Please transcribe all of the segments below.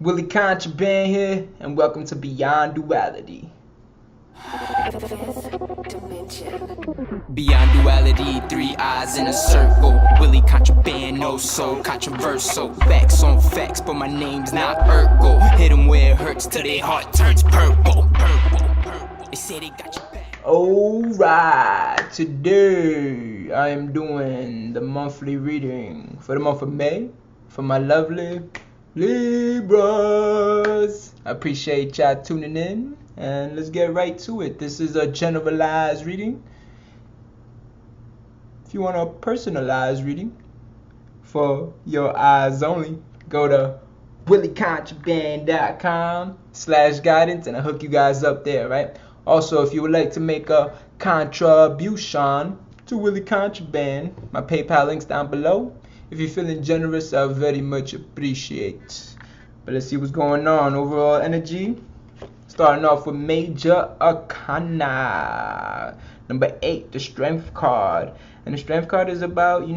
Willie Contraband here, and welcome to Beyond Duality. Beyond duality, three eyes in a circle. Willie Contraband, no soul, controversial. Facts on facts, but my name's not Urkel. Hit 'em where it hurts till their heart turns purple. They say they got your back. Alright, today I am doing the monthly reading for the month of May for my lovely Libras. I appreciate y'all tuning in, and let's get right to it. This is a generalized reading. If you want a personalized reading for your eyes only, go to williecontraband.com/guidance and I'll hook you guys up there, right? Also, if you would like to make a contribution to Willie Contraband, my PayPal link's down below. If you're feeling generous, I very much appreciate. But let's see what's going on. Overall energy, starting off with Major Arcana. Number 8, the Strength card. And the Strength card is about,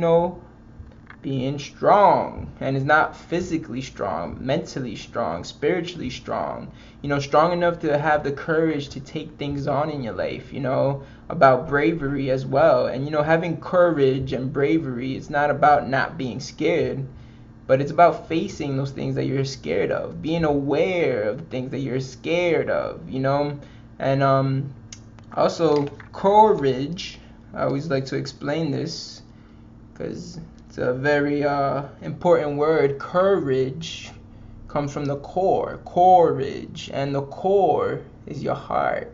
being strong. And it's not physically strong, mentally strong, spiritually strong. Strong enough to have the courage to take things on in your life, about bravery as well. And, having courage and bravery, it's not about not being scared, but it's about facing those things that you're scared of, being aware of the things that you're scared of, And also, courage, I always like to explain this because it's a very important word. Courage comes from the core, courage, and the core is your heart.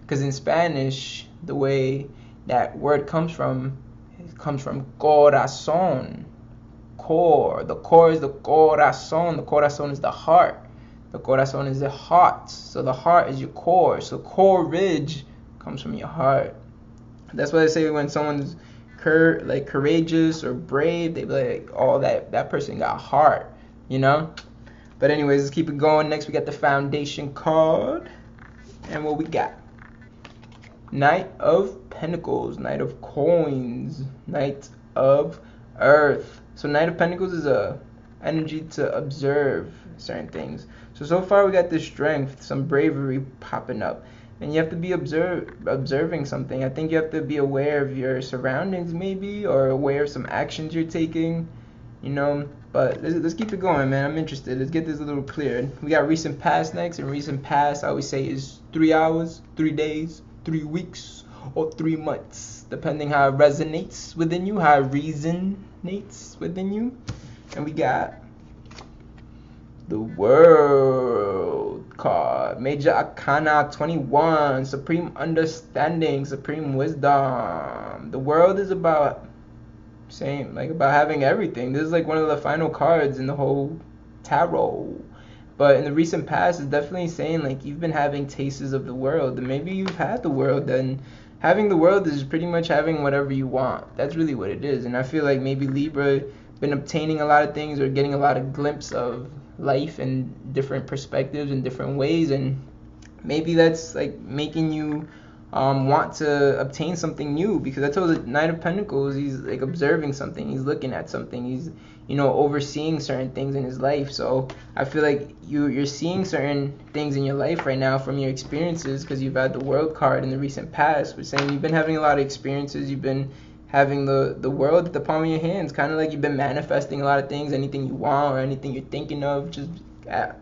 Because in Spanish, the way that word comes from, it comes from corazón, core. The core is the corazón. The corazón is the heart. The corazón is the heart. So the heart is your core. So courage comes from your heart. That's why they say when someone's courageous or brave, they be like, oh, that person got heart, But anyways, let's keep it going. Next, we got the Foundation card. And what we got? Knight of Pentacles, Knight of Coins, Knight of Earth. So Knight of Pentacles is a energy to observe certain things. So far we got the strength, some bravery popping up. And you have to be observing something. I think you have to be aware of your surroundings maybe, or aware of some actions you're taking, But let's keep it going, man. I'm interested. Let's get this a little cleared. We got recent past next, and recent past I always say is 3 hours, 3 days, 3 weeks, or 3 months, depending how it resonates within you, how it resonates within you. And we got the World card, Major Arcana 21, Supreme Understanding, Supreme Wisdom. The World is about about having everything. This is like one of the final cards in the whole tarot. But in the recent past, it's definitely saying like you've been having tastes of the world, and maybe you've had the world. Then having the world is pretty much having whatever you want. That's really what it is. And I feel like maybe Libra been obtaining a lot of things or getting a lot of glimpse of life in different perspectives in different ways, and maybe that's like making you want to obtain something new, because I told the Knight of Pentacles, he's like observing something, he's looking at something, he's overseeing certain things in his life. So I feel like you're seeing certain things in your life right now from your experiences, because you've had the World card in the recent past. We're saying you've been having a lot of experiences, you've been having the world at the palm of your hands, kind of like you've been manifesting a lot of things. Anything you want or anything you're thinking of just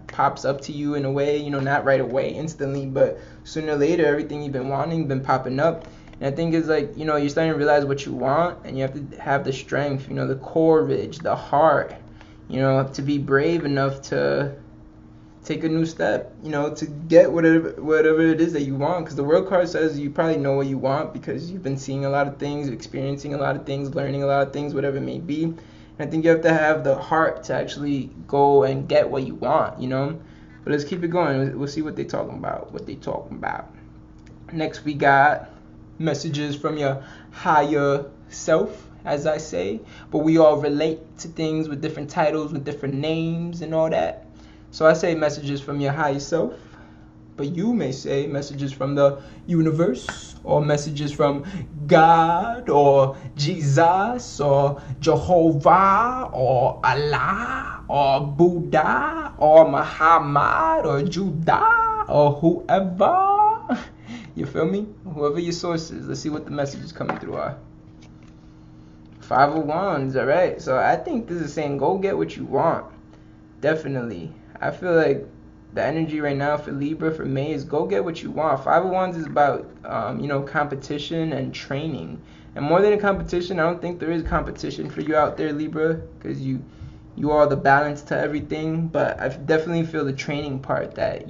pops up to you in a way, not right away instantly, but sooner or later everything you've been wanting been popping up. And I think it's like, you're starting to realize what you want, and you have to have the strength, the courage, the heart, to be brave enough to take a new step, to get whatever it is that you want. Because the World card says you probably know what you want because you've been seeing a lot of things, experiencing a lot of things, learning a lot of things, whatever it may be. And I think you have to have the heart to actually go and get what you want, But let's keep it going. We'll see what they're talking about. Next, we got messages from your higher self, as I say. But we all relate to things with different titles, with different names and all that. So I say messages from your higher self. But you may say messages from the universe, or messages from God, or Jesus, or Jehovah, or Allah, or Buddha, or Muhammad, or Judah, or whoever. You feel me? Whoever your source is. Let's see what the messages coming through are. 5 of Wands, alright? So I think this is saying go get what you want. Definitely. I feel like the energy right now for Libra for May is go get what you want. 5 of Wands is about, competition and training. And more than a competition, I don't think there is competition for you out there, Libra, because you are the balance to everything. But I definitely feel the training part that, I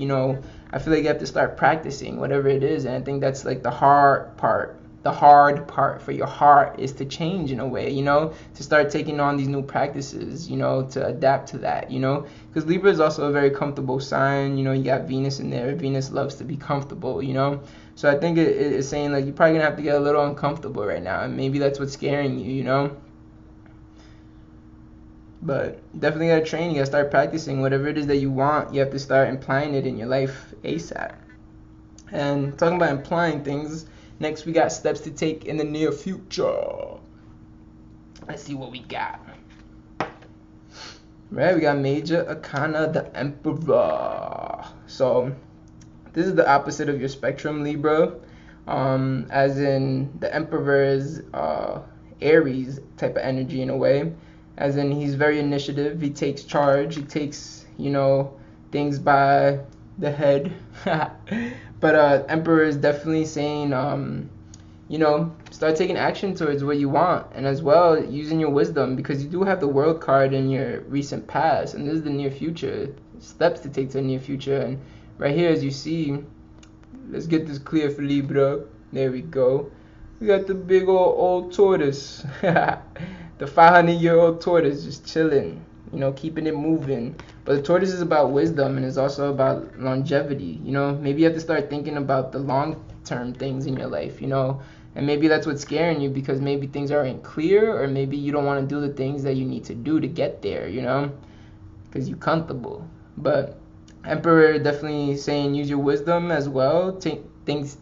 feel like you have to start practicing whatever it is. And I think that's like the hard part. The hard part for your heart is to change in a way, to start taking on these new practices, to adapt to that, because Libra is also a very comfortable sign. You got Venus in there. Venus loves to be comfortable, so I think it's saying like you're probably gonna have to get a little uncomfortable right now, and maybe that's what's scaring you, but definitely gotta train. You gotta start practicing whatever it is that you want. You have to start implying it in your life ASAP. And talking about implying things, next we got steps to take in the near future. Let's see what we got. Right, we got Major Arcana, the Emperor. So this is the opposite of your spectrum, Libra. As in the Emperor is Aries type of energy in a way. As in he's very initiative. He takes charge. He takes, things by the head. But Emperor is definitely saying, start taking action towards what you want, and as well using your wisdom, because you do have the World card in your recent past, and this is the near future, steps to take to the near future. And right here, as you see, let's get this clear for Libra. There we go. We got the big old tortoise, the 500-year-old tortoise just chilling. Keeping it moving. But the tortoise is about wisdom, and it's also about longevity. Maybe you have to start thinking about the long-term things in your life, and maybe that's what's scaring you, because maybe things aren't clear, or maybe you don't want to do the things that you need to do to get there, because you're comfortable. But Emperor definitely saying use your wisdom as well. Take things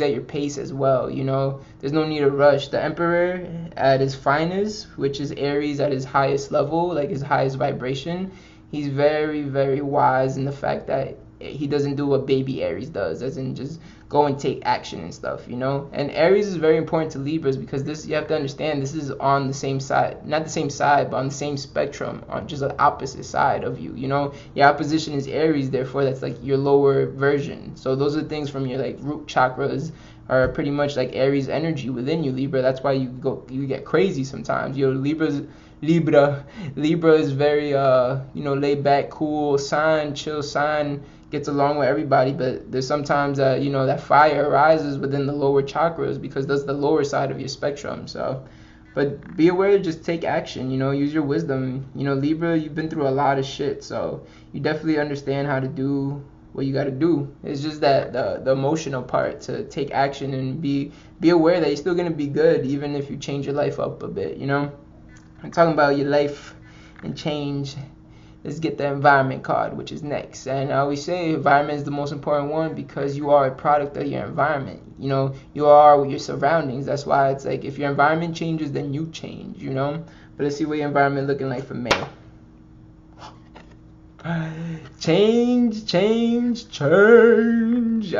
at your pace as well. There's no need to rush. The Emperor at his finest, which is Aries at his highest level, like his highest vibration, he's very, very wise in the fact that he doesn't do what baby Aries does, as in just go and take action and stuff, And Aries is very important to Libras, because this, you have to understand, this is on the same side, not the same side, but on the same spectrum, on just the opposite side of you, Your opposition is Aries, therefore that's like your lower version. So those are things from your like root chakras are pretty much like Aries energy within you, Libra. That's why you get crazy sometimes. Libra is very laid back, cool sign, chill sign, gets along with everybody, but there's sometimes that fire arises within the lower chakras, because that's the lower side of your spectrum. So but be aware, just take action, use your wisdom. Libra, you've been through a lot of shit, so you definitely understand how to do what you got to do. It's just that the emotional part to take action and be aware that you're still going to be good even if you change your life up a bit. I'm talking about your life and change. Let's get the environment card, which is next. And I always say environment is the most important one, because you are a product of your environment. You are your surroundings. That's why it's like if your environment changes, then you change, But let's see what your environment looking like for May. Change. I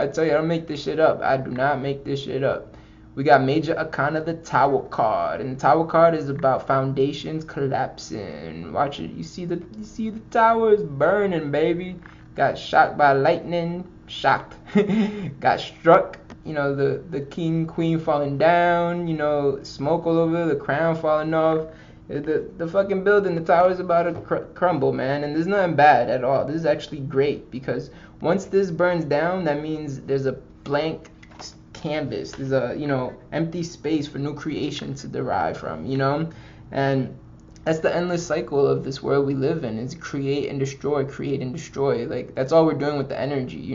tell you, I don't make this shit up. I do not make this shit up. We got Major Arcana, the Tower card, and the Tower card is about foundations collapsing. Watch it. You see the towers burning, baby. Got shocked by lightning. Shocked. Got struck. The king, queen falling down. Smoke all over, the crown falling off. The fucking building, the tower is about to crumble, man. And there's nothing bad at all. This is actually great, because once this burns down, that means there's a blank canvas. There's a empty space for new creation to derive from, and that's the endless cycle of this world we live in, is create and destroy. Like that's all we're doing with the energy,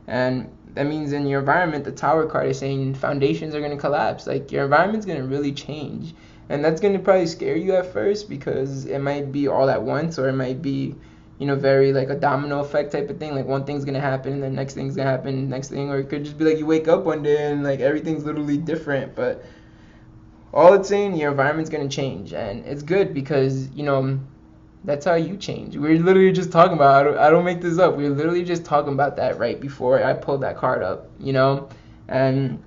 and that means in your environment, the Tower card is saying foundations are going to collapse. Like your environment's going to really change, and that's going to probably scare you at first, because it might be all at once, or it might be very like a domino effect type of thing. Like one thing's gonna happen, and then next thing's gonna happen, next thing, or it could just be like you wake up one day and like everything's literally different. But all it's saying, your environment's gonna change, and it's good because that's how you change. We're literally just talking about. I don't make this up. We're literally just talking about that right before I pulled that card up. And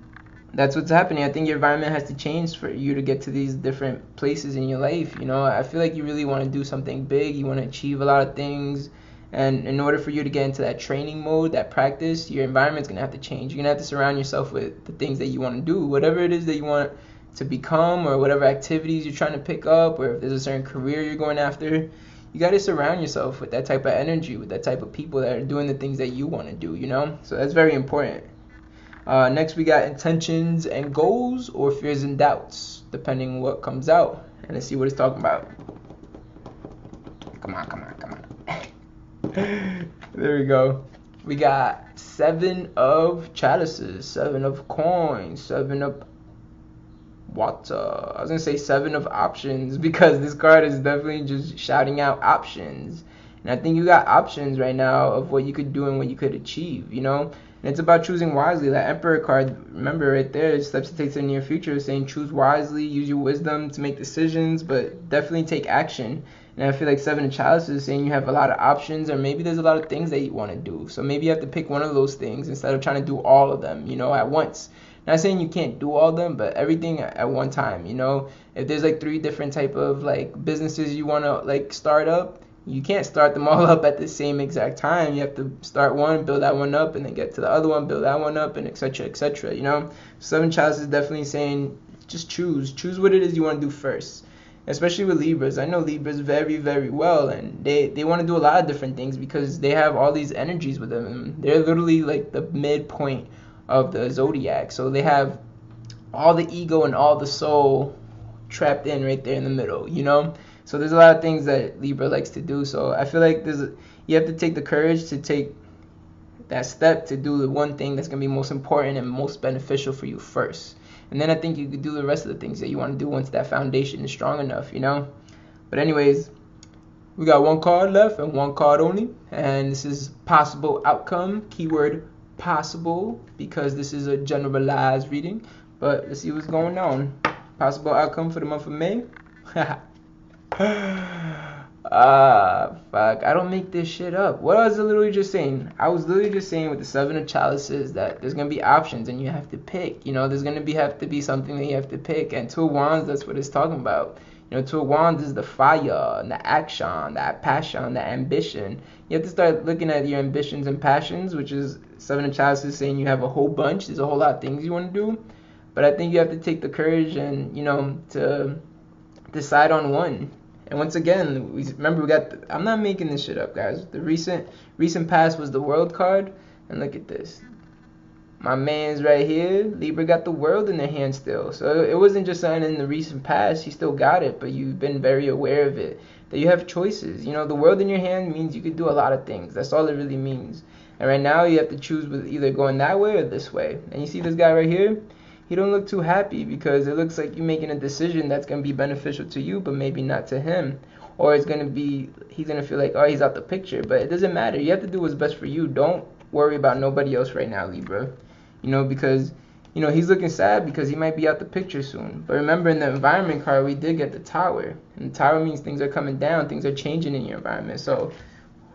that's what's happening. I think your environment has to change for you to get to these different places in your life. I feel like you really want to do something big. You want to achieve a lot of things. And in order for you to get into that training mode, that practice, your environment's going to have to change. You're going to have to surround yourself with the things that you want to do. Whatever it is that you want to become, or whatever activities you're trying to pick up, or if there's a certain career you're going after, you got to surround yourself with that type of energy, with that type of people that are doing the things that you want to do, So that's very important. Next, we got intentions and goals, or fears and doubts, depending what comes out. And let's see what it's talking about. Come on. There we go. We got 7 of chalices, 7 of coins, 7 of water. I was going to say 7 of options, because this card is definitely just shouting out options. And I think you got options right now of what you could do and what you could achieve, And it's about choosing wisely. That Emperor card, remember right there, steps to take to the near future, saying choose wisely, use your wisdom to make decisions, but definitely take action. And I feel like 7 of chalices is saying you have a lot of options, or maybe there's a lot of things that you want to do. So maybe you have to pick one of those things instead of trying to do all of them, at once. Not saying you can't do all of them, but everything at one time, If there's like 3 different type of like businesses you want to like start up, you can't start them all up at the same exact time. You have to start one, build that one up, and then get to the other one, build that one up, and etc. etc. 7 chalices is definitely saying just choose what it is you want to do first. Especially with Libras. I know Libras very, very well, and they want to do a lot of different things because they have all these energies with them. They're literally like the midpoint of the zodiac. So they have all the ego and all the soul trapped in right there in the middle, So there's a lot of things that Libra likes to do. So I feel like you have to take the courage to take that step to do the one thing that's going to be most important and most beneficial for you first. And then I think you could do the rest of the things that you want to do once that foundation is strong enough, But anyways, we got 1 card left and 1 card only. And this is possible outcome, keyword possible, because this is a generalized reading. But let's see what's going on. Possible outcome for the month of May. Fuck, I don't make this shit up. What I was literally just saying? I was literally just saying with the 7 of chalices that there's going to be options and you have to pick. There's going to have to be something that you have to pick. And 2 of wands, that's what it's talking about. 2 of wands is the fire, and the action, that passion, that ambition. You have to start looking at your ambitions and passions, which is 7 of chalices saying you have a whole bunch. There's a whole lot of things you want to do. But I think you have to take the courage and, to decide on one. And once again, I'm not making this shit up, guys. The recent past was the world card. And look at this. My man's right here. Libra got the world in their hand still. So it wasn't just something in the recent past. You still got it, but you've been very aware of it. That you have choices. The world in your hand means you could do a lot of things. That's all it really means. And right now you have to choose with either going that way or this way. And you see this guy right here? He don't look too happy because it looks like you're making a decision that's going to be beneficial to you, but maybe not to him. Or he's going to feel like, oh, he's out the picture. But it doesn't matter. You have to do what's best for you. Don't worry about nobody else right now, Libra. Because, he's looking sad because he might be out the picture soon. But remember, in the environment card, we did get the Tower. And the Tower means things are coming down. Things are changing in your environment. So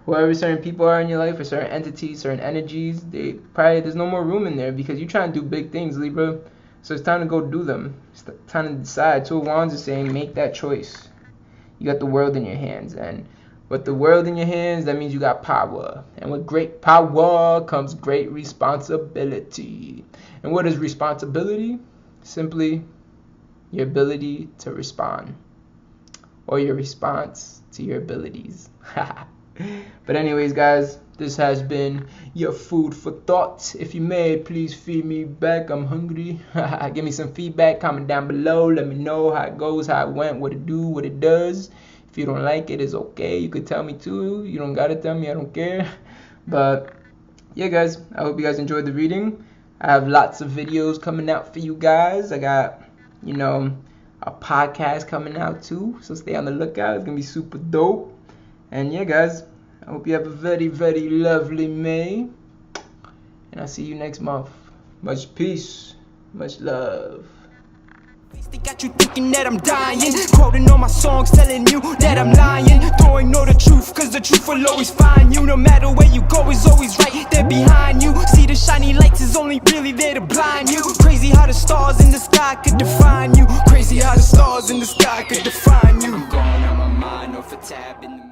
whoever certain people are in your life, or certain entities, certain energies, there's no more room in there because you're trying to do big things, Libra. So it's time to go do them. It's time to decide. 2 of wands is saying make that choice. You got the world in your hands. And with the world in your hands, that means you got power. And with great power comes great responsibility. And what is responsibility? Simply your ability to respond. Or your response to your abilities. But anyways, guys, this has been your food for thought. If you may, please feed me back. I'm hungry. Give me some feedback. Comment down below. Let me know how it goes, how it went, what it do, what it does. If you don't like it, it's okay. You could tell me too. You don't gotta tell me. I don't care. But yeah, guys, I hope you guys enjoyed the reading. I have lots of videos coming out for you guys. I got, a podcast coming out too. So stay on the lookout. It's gonna be super dope. And yeah, guys, I hope you have a very, very lovely May. And I'll see you next month. Much peace. Much love. They got you thinking that I'm dying, quoting all my songs, telling you that I'm lying. Though I know the truth, cause the truth will always find you. No matter where you go, is always right there behind you. See the shiny lights is only really there to blind you. Crazy how the stars in the sky could define you. Crazy how the stars in the sky could define you. I'm going on my mind, off a tab in the